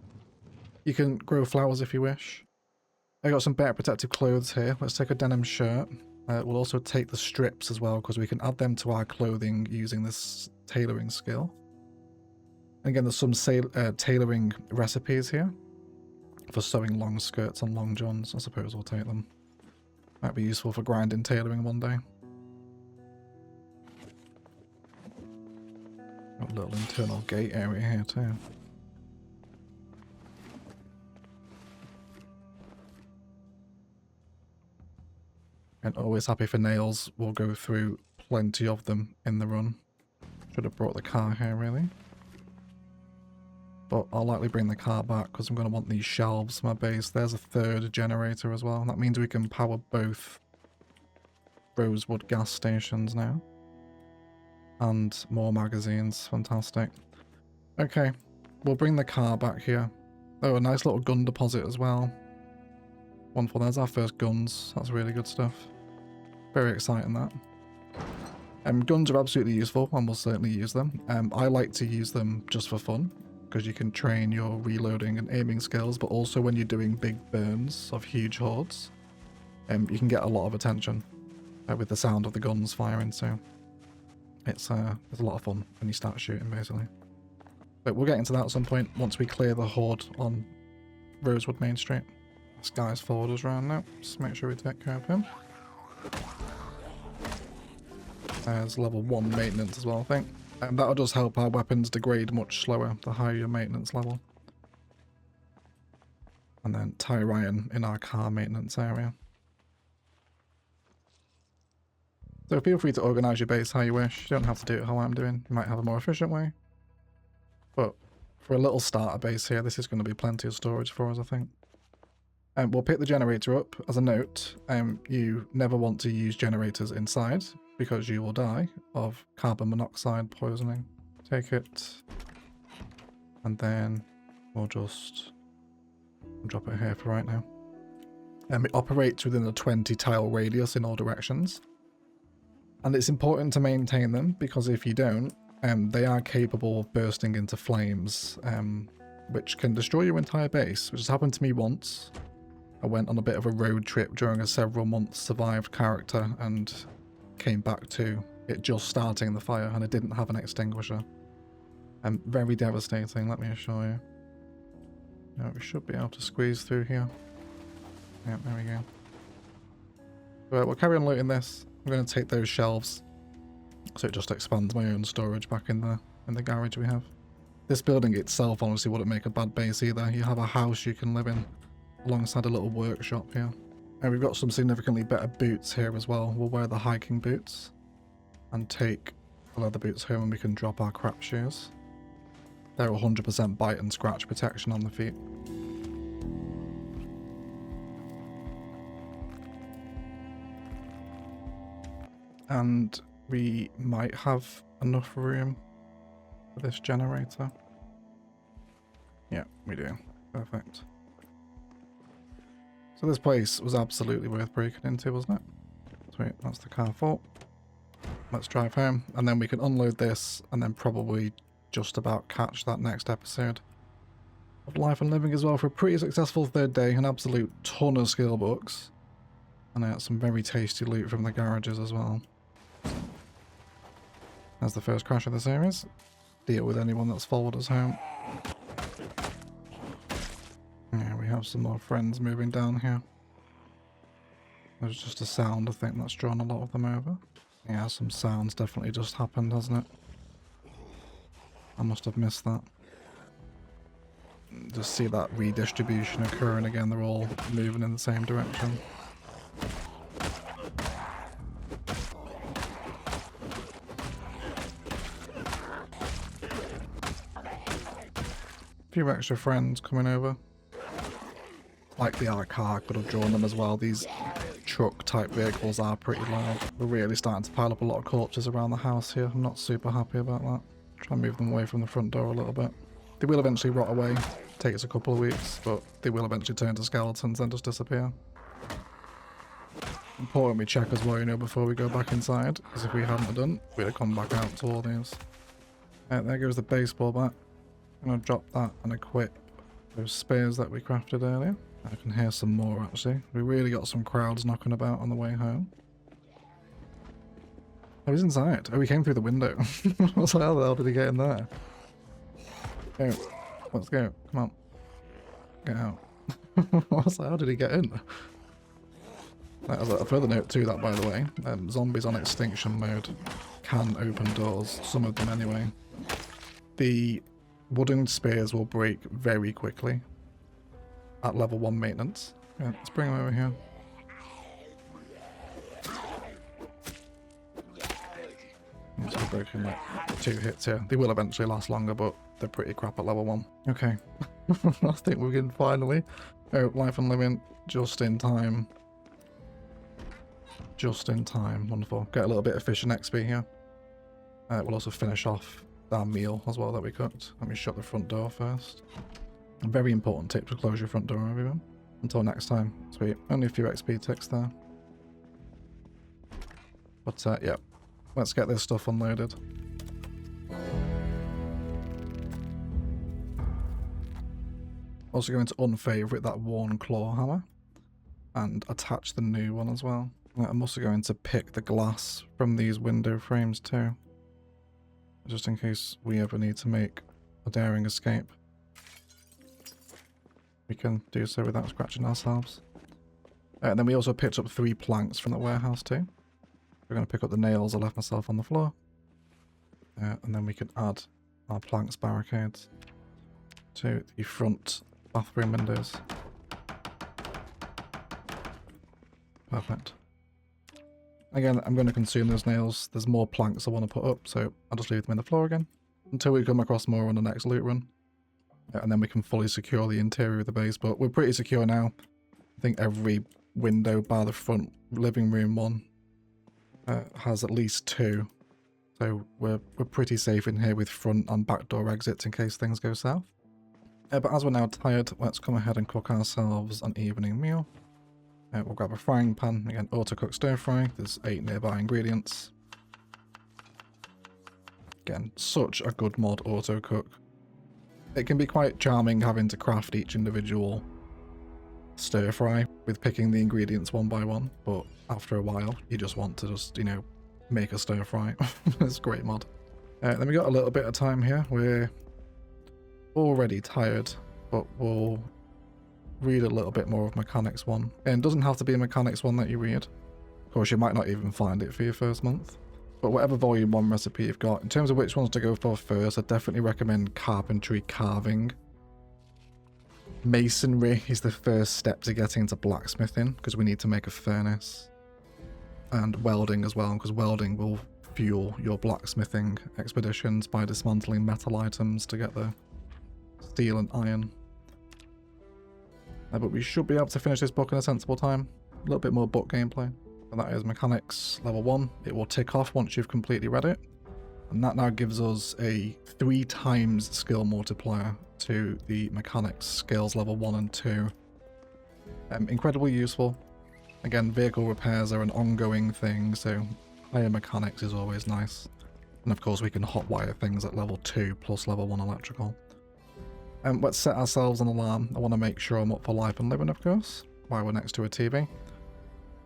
Speaker 1: You can grow flowers if you wish. I got some better protective clothes here. Let's take a denim shirt. We'll also take the strips as well, because we can add them to our clothing using this tailoring skill. And again, there's some tailoring recipes here for sewing long skirts and long johns. I suppose we'll take them. Might be useful for grinding tailoring one day. Got a little internal gate area here too. And always happy for nails. We'll go through plenty of them in the run. Should have brought the car here, really. But I'll likely bring the car back because I'm going to want these shelves for my base. There's a 3rd generator as well. That means we can power both Rosewood gas stations now. And more magazines. Fantastic. Okay. We'll bring the car back here. Oh, a nice little gun deposit as well. Wonderful. There's our first guns. That's really good stuff. Very exciting, that. Guns are absolutely useful, and we'll certainly use them. I like to use them just for fun, because you can train your reloading and aiming skills, but also when you're doing big burns of huge hordes, you can get a lot of attention with the sound of the guns firing, so it's a lot of fun when you start shooting, basically. But we'll get into that at some point once we clear the horde on Rosewood Main Street. This guy's followed us around now. Just make sure we take care of him. There's level 1 maintenance as well, I think. And that'll just help our weapons degrade much slower the higher your maintenance level. And then tie Ryan in our car maintenance area. So feel free to organise your base how you wish. You don't have to do it how I'm doing. You might have a more efficient way. But for a little starter base here, this is going to be plenty of storage for us, I think. We'll pick the generator up. As a note, you never want to use generators inside because you will die of carbon monoxide poisoning. Take it. And then we'll just drop it here for right now. It operates within a 20 tile radius in all directions. And it's important to maintain them because if you don't, they are capable of bursting into flames, which can destroy your entire base, which has happened to me once. I went on a bit of a road trip during a several months survived character and came back to it just starting the fire and I didn't have an extinguisher. Very devastating, let me assure you. Now we should be able to squeeze through here. Yep, there we go. Right, we'll carry on looting this. I'm going to take those shelves so it just expands my own storage back in the garage we have. This building itself honestly wouldn't make a bad base either. You have a house you can live in alongside a little workshop here. And we've got some significantly better boots here as well. We'll wear the hiking boots and take the leather boots home and we can drop our crap shoes. They're 100% bite and scratch protection on the feet. And we might have enough room for this generator. Yeah, we do. Perfect. So this place was absolutely worth breaking into, wasn't it? Sweet, that's the car fault. Let's drive home, and then we can unload this, and then probably just about catch that next episode of Life and Living as well for a pretty successful third day. An absolute ton of skill books. And I got some very tasty loot from the garages as well. That's the first crash of the series. Deal with anyone that's followed us home. Yeah, we have some more friends moving down here. There's just a sound, I think, that's drawn a lot of them over. Yeah, some sounds definitely just happened, hasn't it? I must have missed that. Just see that redistribution occurring again. They're all moving in the same direction. A few extra friends coming over. Like the other car, could have drawn them as well. These truck type vehicles are pretty loud. We're really starting to pile up a lot of corpses around the house here. I'm not super happy about that. Try and move them away from the front door a little bit. They will eventually rot away. Take us a couple of weeks, but they will eventually turn to skeletons and just disappear. Important we check as well, you know, before we go back inside, because if we hadn't done, we'd have come back out to all these. There goes the baseball bat. I'm going to drop that and equip those spears that we crafted earlier. I can hear some more actually. We really got some crowds knocking about on the way home. Oh, he's inside. Oh, he came through the window. What the hell did he get in there? Go. Let's go. Come on. Get out. What the hell did he get in? That was a further note to that, by the way. Zombies on extinction mode can open doors. Some of them anyway. The wooden spears will break very quickly at level 1 maintenance. Yeah, let's bring them over here. So we're broken like 2 hits here. They will eventually last longer, but they're pretty crap at level 1. Okay. I think we can finally. Oh, Life and Living just in time. Just in time. Wonderful. Get a little bit of fish and XP here. We'll also finish off our meal as well that we cooked. Let me shut the front door first. A very important tip to close your front door, everyone. Until next time. Sweet. Only a few XP ticks there. But yeah. Let's get this stuff unloaded. Also going to unfavourite that worn claw hammer. And attach the new one as well. I'm also going to pick the glass from these window frames too. Just in case we ever need to make a daring escape. We can do so without scratching ourselves. And then we also picked up 3 planks from the warehouse too. We're going to pick up the nails I left myself on the floor. And then we can add our planks barricades to the front bathroom windows. Perfect. Again, I'm going to consume those nails. There's more planks I want to put up, so I'll just leave them in the floor again until we come across more on the next loot run. And then we can fully secure the interior of the base, but we're pretty secure now. I think every window bar the front living room one has at least 2. So we're pretty safe in here with front and back door exits in case things go south. But as we're now tired, let's come ahead and cook ourselves an evening meal. We'll grab a frying pan, again auto cook stir fry, there's 8 nearby ingredients. Again, such a good mod, auto cook. It can be quite charming having to craft each individual stir fry with picking the ingredients one by one, but after a while you just want to just, you know, make a stir fry. It's a great mod. Then we got a little bit of time here. We're already tired, but we'll read a little bit more of Mechanics 1. And it doesn't have to be a Mechanics 1 that you read. Of course, you might not even find it for your first month. But whatever volume 1 recipe you've got, in terms of which ones to go for first, I definitely recommend carpentry, carving. Masonry is the first step to getting into blacksmithing, because we need to make a furnace. And welding as well, because welding will fuel your blacksmithing expeditions by dismantling metal items to get the steel and iron. But we should be able to finish this book in a sensible time. A little bit more book gameplay. And that is Mechanics level 1. It will tick off once you've completely read it. And that now gives us a 3 times skill multiplier to the Mechanics skills level 1 and 2. Incredibly useful. Again, vehicle repairs are an ongoing thing, so higher mechanics is always nice. And of course we can hotwire things at level 2 plus level 1 electrical. Let's set ourselves an alarm. I want to make sure I'm up for life and living, of course, while we're next to a TV.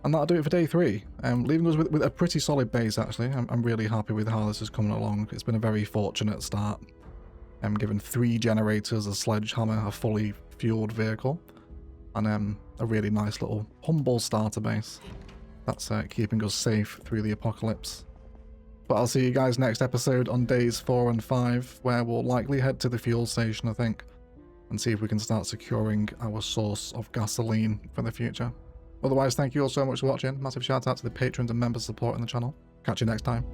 Speaker 1: And that'll do it for day 3. Leaving us with a pretty solid base, actually. I'm really happy with how this is coming along. It's been a very fortunate start. Given 3 generators, a sledgehammer, a fully fueled vehicle, and a really nice little humble starter base. That's keeping us safe through the apocalypse. But I'll see you guys next episode on days 4 and 5, where we'll likely head to the fuel station, I think, and see if we can start securing our source of gasoline for the future. Otherwise, thank you all so much for watching. Massive shout out to the patrons and members supporting the channel. Catch you next time.